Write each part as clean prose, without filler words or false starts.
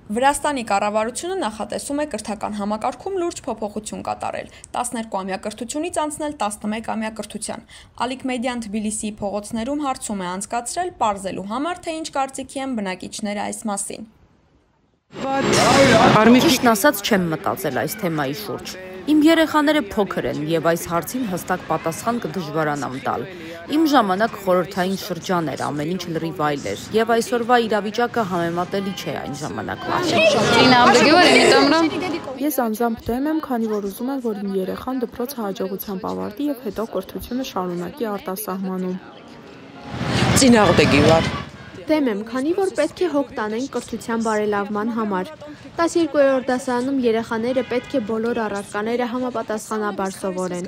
Վրաստանի կառավարությունը նախատեսում է կրթական համակարգում լուրջ փոփոխություն կատարել, 12-ամյա կրթությունից անցնել 11-ամյա կրթության։ Ալիք Մեդիան Թբիլիսիի փողոցներում հարցում է անցկացրել, պարզելու համար, թե ինչ կարծիքի են բնակիչները այս մասին։ Ճիշտն ասած չեմ մտածել այս թեմայի շուրջ։ Իմ երեխաները փոքր են եւ այս հարցին հստակ պատասխան կդժվարանամ տալ։ Իմ ժամանակ խորհրդային շրջան էր, ամեն ինչ լրիվ այլ էր եւ այսօրվա իրավիճակը համեմատելի չէ այն ժամանակվա հետ։ Ես անձամբ դեմ եմ, քանի որ ուզում եմ, որ իմ երեխան դպրոցը հաջողությամբ ավարտի եւ հետո կրթությունը շարունակի արտասահմանում։ Ծինաղդեգի վար։ Դեմ եմ, քանի որ պետք է հոգ տանենք կրթության բարելավման համար։ 12-րդ դասարանում երեխաները պետք է բոլոր առարկաները համապատասխանաբար սովորեն։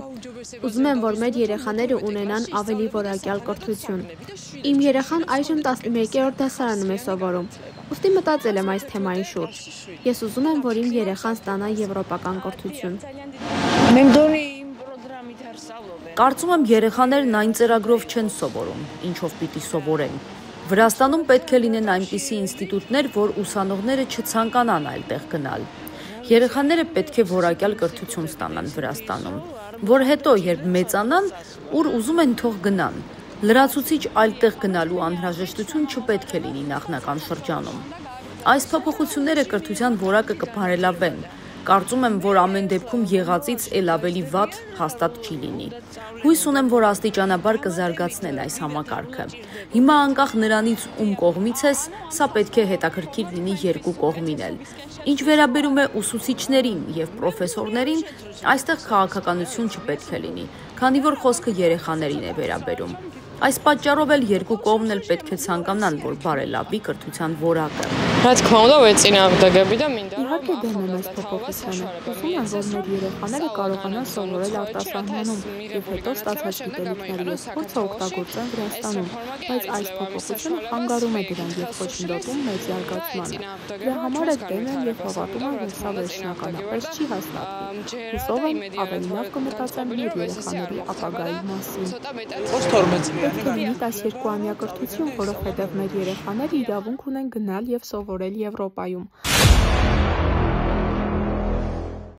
Ուզում եմ, որ մեր երեխաները ունենան ավելի որակյալ կրթություն։ Իմ երեխան այժմ 11-րդ դասարանում է սովորում։ Ուստի մտածել եմ այս թեմայի շուրջ։ Ես ուզում եմ, որ իմ երեխան ստանա եվրոպական կրթություն։ Կարծում եմ երեխաներն այն ծրագրով չեն սովորում, ինչով պիտի սովորեն։ Վրաստանում պետք է լինեն այնպիսի ինստիտուտներ, որ ուսանողները չցանկանան այլտեղ գնալ։ Երեխաները պետք է որակյալ կրթություն ստանան Վրաստանում, որ հետո, երբ մեծանան, ուր ուզում են թող գնան։ Լրացուցիչ այլտեղ գնալու անհրաժեշտություն չպետք է լինի նախնական շրջանում։ Այս փոփոխությունները կրթության որակը կբարելավեն։ Կարծում եմ, որ ամեն դեպքում եղածից էլ ավելի վատ հաստատ չի լինի։ Հույս ունեմ, որ աստիճանաբար կզարգացնեն այս համակարգը։ Հիմա անկախ նրանից ում կողմից ես, սա պետք է հետաքրքիր լինի երկու կողմին էլ։ Ինչ վերաբերում է ուսուցիչներին եւ պրոֆեսորներին, այստեղ քաղաքականություն չպետք է լինի, քանի որ խոսքը երեխաներին է վերաբերում։ Այս պատճառով էլ երկու կողմն էլ պետք է ցանկանան, որ բարելավի կրթության որակը։ Իհարկե դեմ եմ այս փոփոխությանը։ Ուզում եմ, որ մեր երեխաները կարողանան սովորել արտասահմանում եւ հետո ստացած գիտելիքների եւ փորձը օգտագործեն Վրաստանում, բայց այս փոփոխությունը խանգարում է դրան եւ խոչընդոտում մեր զարգացմանը։ Դրա համար էլ դեմ եմ եւ հավատում եմ, որ սա վերջնականապես չի հաստատվի։ Հուսով եմ, ավելի լավ կմտածեն մեր երեխաների ապագայի մասին։ Պետք է լինի 12-ամյա կրթություն, որովհետև մեր երեխաները իրավունք ունեն գնալ եւ սովորել Եվրոպայում։